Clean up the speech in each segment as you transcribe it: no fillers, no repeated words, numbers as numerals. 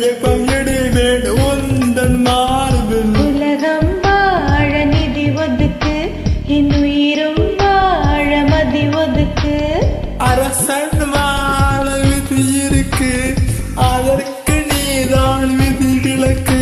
பங்கிடுவேன் உந்தன் மார்பில். உலகம் வாழ நிதி ஒதுக்கு, என் உயிரும் வாழ மதி ஒதுக்கு. அரசன் வாழ விதி இருக்கு, அதற்கு நீதான் விதி விலக்கு.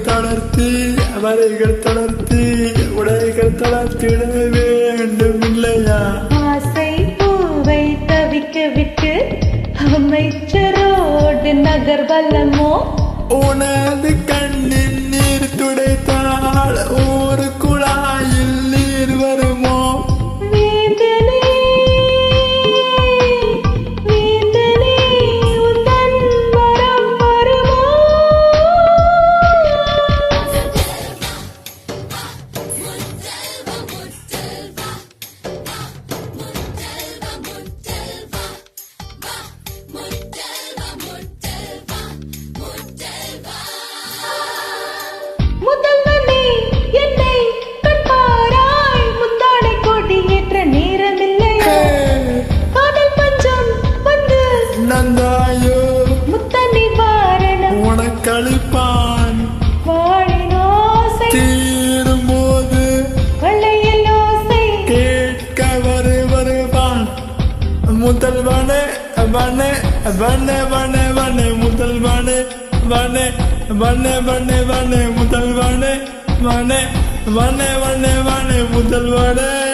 தளர்த்தி வரைகள் தளர்த்தி உடைகள் தளர்த்திட வேண்டும் இல்லையா? ஆசை பூவை தவிக்க விட்டு அமைச்சரோடு நகர் வல்லமோ? உனது கண்ணின் நீர் துடைத்தால் ஒரு குழாயில் நீர் வருமோ? நந்தாயோ முத்தனி வாரணம் உனக்களிப்பான் வாழினோசை தீரும் போது வளையலோசை கேட்க வருவான். முதல்வனே வனே வனே வனே வனே முதல்வனே வனே வனே வனே வனே முதல்வனே வனே வனே வனே வனே முதல்வனே.